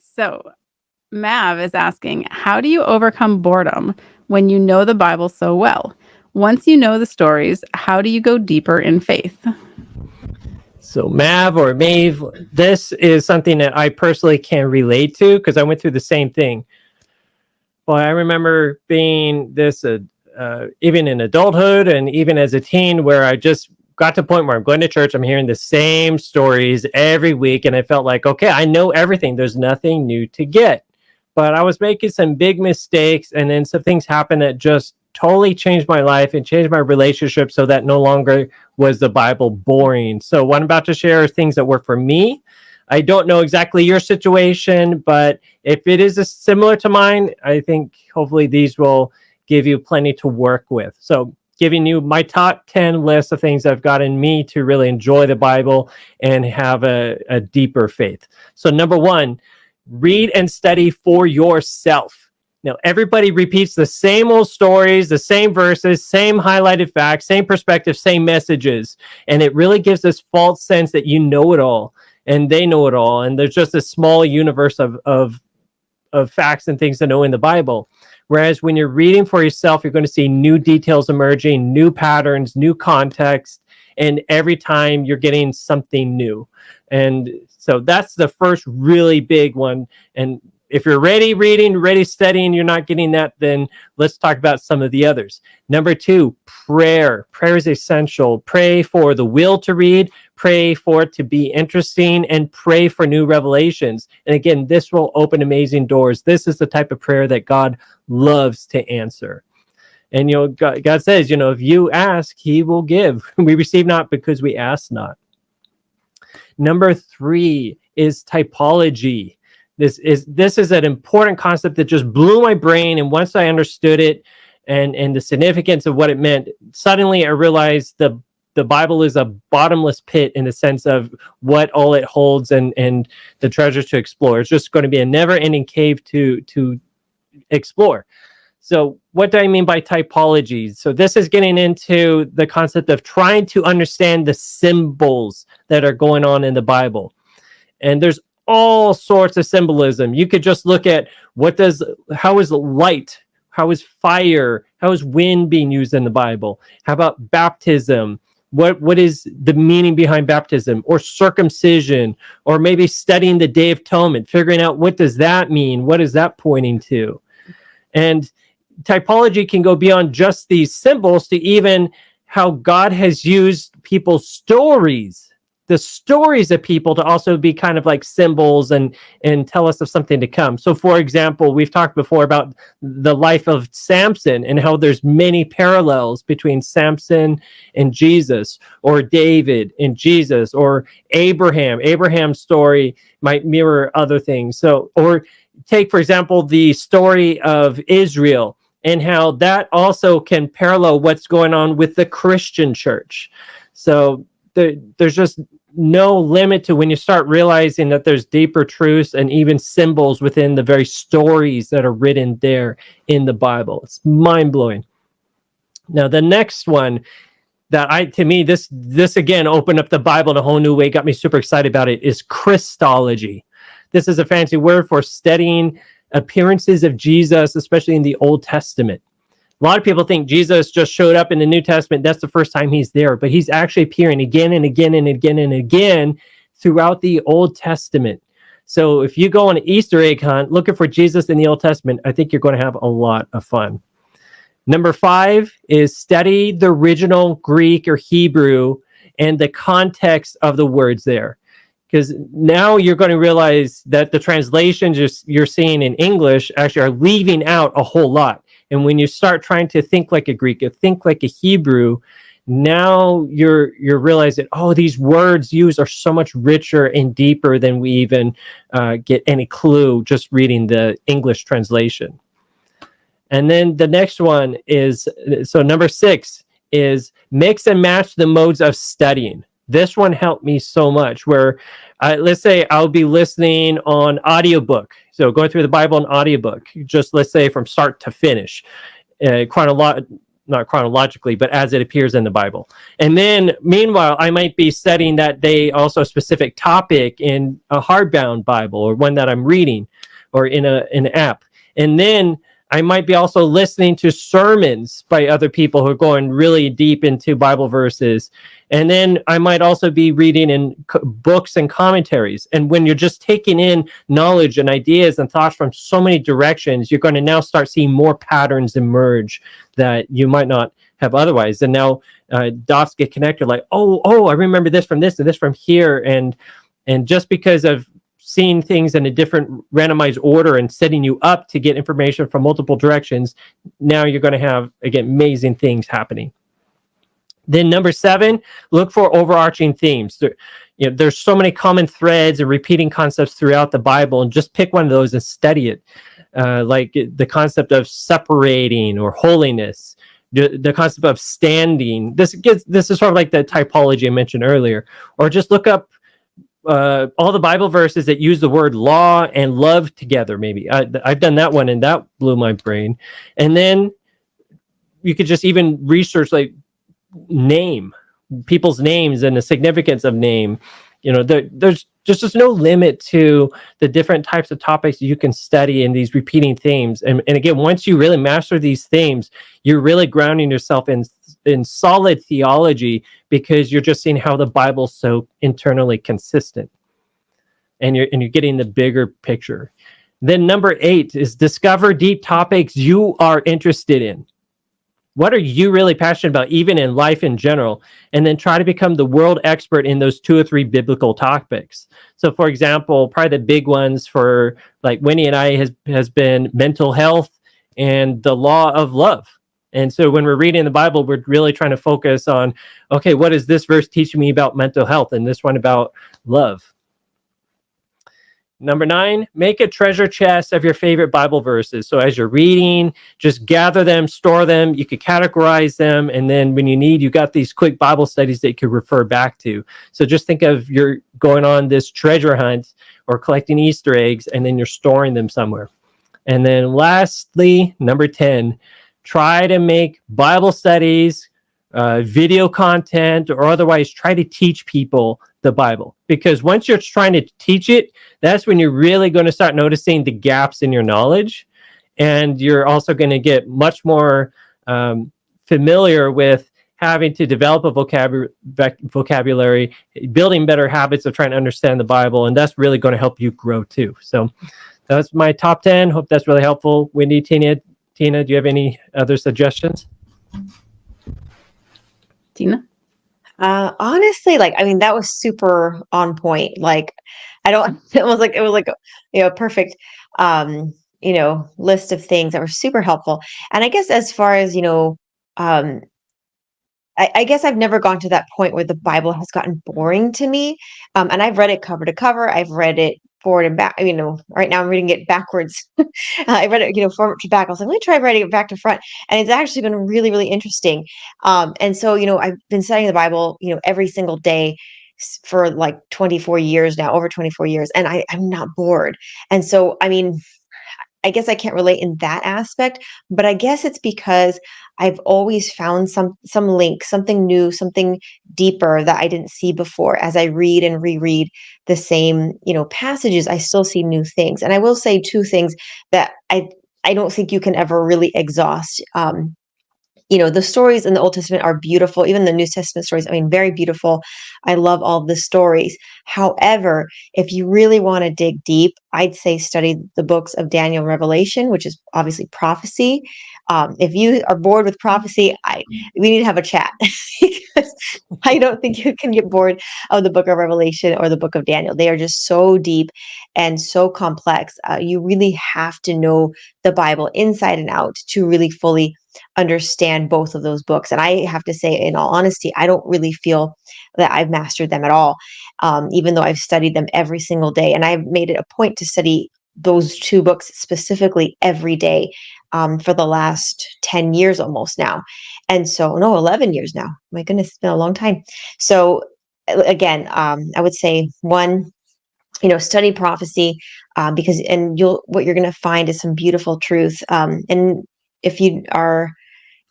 So, Mav is asking, how do you overcome boredom when you know the Bible so well? Once you know the stories, how do you go deeper in faith? So Mav or Maeve, this is something that I personally can relate to because I went through the same thing. Well, I remember being this even in adulthood and even as a teen where I just got to the point where I'm going to church, I'm hearing the same stories every week, and I felt like, okay, I know everything. There's nothing new to get. But I was making some big mistakes, and then some things happened that just totally changed my life and changed my relationship so that no longer was the Bible boring. So what I'm about to share is things that work for me. I don't know exactly your situation, but if it is similar to mine, I think hopefully these will give you plenty to work with. So giving you my top 10 list of things that have gotten me to really enjoy the Bible and have a deeper faith. So number one, read and study for yourself. Now, everybody repeats the same old stories, the same verses, same highlighted facts, same perspective, same messages. And it really gives this false sense that you know it all and they know it all. And there's just a small universe of facts and things to know in the Bible. Whereas when you're reading for yourself, you're going to see new details emerging, new patterns, new context, and every time you're getting something new. And so that's the first really big one. And if you're ready reading, ready studying, you're not getting that, then let's talk about some of the others. Number two, prayer. Prayer is essential. Pray for the will to read, pray for it to be interesting, and pray for new revelations. And again, this will open amazing doors. This is the type of prayer that God loves to answer. And, God says, if you ask, he will give. We receive not because we ask not. Number three is typology. This is an important concept that just blew my brain. And once I understood it and the significance of what it meant, suddenly I realized the Bible is a bottomless pit in the sense of what all it holds and the treasures to explore. It's just going to be a never-ending cave to explore. So what do I mean by typology? So this is getting into the concept of trying to understand the symbols that are going on in the Bible. And there's all sorts of symbolism. You could just look at how is light, how is fire, how is wind being used in the Bible? How about baptism? What is the meaning behind baptism or circumcision, or maybe studying the Day of Atonement, figuring out what does that mean? What is that pointing to? And typology can go beyond just these symbols to even how God has used people's stories, the stories of people, to also be kind of like symbols and tell us of something to come. So for example, we've talked before about the life of Samson and how there's many parallels between Samson and Jesus, or David and Jesus, or Abraham. Abraham's story might mirror other things. So, or take, for example, the story of Israel and how that also can parallel what's going on with the Christian church. So there's just no limit to when you start realizing that there's deeper truths and even symbols within the very stories that are written there in the Bible. It's mind-blowing. Now, the next one to me, this again opened up the Bible in a whole new way, got me super excited about it, is Christology. This is a fancy word for studying appearances of Jesus, especially in the Old Testament. A lot of people think Jesus just showed up in the New Testament. That's the first time he's there, but he's actually appearing again and again and again and again throughout the Old Testament. So if you go on an Easter egg hunt looking for Jesus in the Old Testament, I think you're going to have a lot of fun. Number 5 is study the original Greek or Hebrew and the context of the words there. Because now you're going to realize that the translations you're seeing in English actually are leaving out a whole lot. And when you start trying to think like a Greek, or think like a Hebrew, now you're realizing, these words used are so much richer and deeper than we even get any clue just reading the English translation. And then the next one is, so number 6 is mix and match the modes of studying. This one helped me so much where, let's say I'll be listening on audiobook. So going through the Bible on audiobook, just let's say from start to finish, not not chronologically, but as it appears in the Bible. And then meanwhile, I might be studying that day also a specific topic in a hardbound Bible or one that I'm reading or in an app. And then I might be also listening to sermons by other people who are going really deep into Bible verses. And then I might also be reading in books and commentaries. And when you're just taking in knowledge and ideas and thoughts from so many directions, you're going to now start seeing more patterns emerge that you might not have otherwise. And now dots get connected like, oh, I remember this from this and this from here. And just because of seeing things in a different randomized order and setting you up to get information from multiple directions, now you're going to have, again, amazing things happening. Then number 7, look for overarching themes. There's so many common threads and repeating concepts throughout the Bible, and just pick one of those and study it. Like the concept of separating or holiness, the concept of standing. This is sort of like the typology I mentioned earlier. Or just look up all the Bible verses that use the word law and love together. Maybe I've done that one, and that blew my brain. And then you could just even research like people's names and the significance of name. There's just no limit to the different types of topics you can study in these repeating themes. And again, once you really master these themes, you're really grounding yourself in solid theology, because you're just seeing how the Bible's so internally consistent, and you're getting the bigger picture. Then number 8 is discover deep topics you are interested in. What are you really passionate about, even in life in general? And then try to become the world expert in those 2 or 3 biblical topics. So, for example, probably the big ones for like Winnie and I has been mental health and the law of love. And so when we're reading the Bible, we're really trying to focus on, okay, what is this verse teaching me about mental health, and this one about love? Number 9, make a treasure chest of your favorite Bible verses. So as you're reading, just gather them, store them. You could categorize them. And then when you need, you got these quick Bible studies that you could refer back to. So just think of you're going on this treasure hunt or collecting Easter eggs, and then you're storing them somewhere. And then lastly, number 10, try to make Bible studies, video content, or otherwise try to teach people the Bible. Because once you're trying to teach it, that's when you're really going to start noticing the gaps in your knowledge. And you're also going to get much more familiar with having to develop a vocabulary, building better habits of trying to understand the Bible. And that's really going to help you grow too. So that's my top 10. Hope that's really helpful. Wendy, Tina, do you have any other suggestions? Tina? Honestly, that was super on point. It was like a perfect, list of things that were super helpful. And I guess as far as, I guess I've never gone to that point where the Bible has gotten boring to me. And I've read it cover to cover. I've read it forward and back. Right now I'm reading it backwards. I read it, forward to back. I was like, let me try writing it back to front. And it's actually been really, really interesting. And so, I've been studying the Bible, every single day for like 24 years now, over 24 years. And I'm not bored. And so, I guess I can't relate in that aspect, but I guess it's because I've always found some link, something new, something deeper that I didn't see before. As I read and reread the same, passages, I still see new things. And I will say 2 things that I don't think you can ever really exhaust. The stories in the Old Testament are beautiful. Even the New Testament stories, very beautiful. I love all the stories. However, if you really want to dig deep, I'd say study the books of Daniel and Revelation, which is obviously prophecy. If you are bored with prophecy, we need to have a chat because I don't think you can get bored of the book of Revelation or the book of Daniel. They are just so deep and so complex. You really have to know the Bible inside and out to really fully understand both of those books. And I have to say, in all honesty, I don't really feel that I've mastered them at all, even though I've studied them every single day. And I've made it a point to study those 2 books specifically every day for the last 10 years almost now. And so, no, 11 years now. My goodness, it's been a long time. So again, I would say 1, study prophecy because what you're going to find is some beautiful truth. And if you are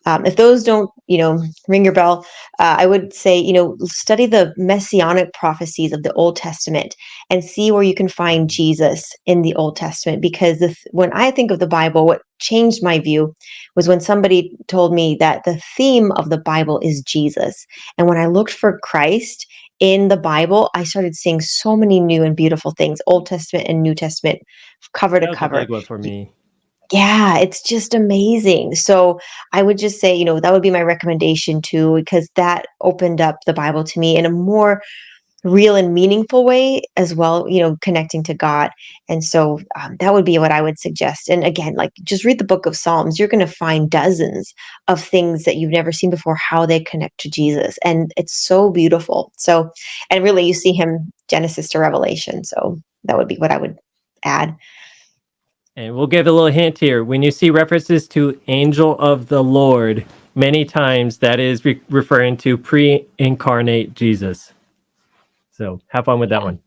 If those don't, ring your bell, I would say, study the messianic prophecies of the Old Testament and see where you can find Jesus in the Old Testament. Because when I think of the Bible, what changed my view was when somebody told me that the theme of the Bible is Jesus. And when I looked for Christ in the Bible, I started seeing so many new and beautiful things, Old Testament and New Testament, cover to That was a cover. big one for me. Yeah, it's just amazing. So I would just say, that would be my recommendation too, because that opened up the Bible to me in a more real and meaningful way as well, connecting to God. And so that would be what I would suggest. And again, like just read the book of Psalms. You're going to find dozens of things that you've never seen before, how they connect to Jesus. And it's so beautiful. So, and really you see him Genesis to Revelation. So that would be what I would add. And we'll give a little hint here. When you see references to angel of the Lord, many times that is referring to pre-incarnate Jesus. So have fun with that one.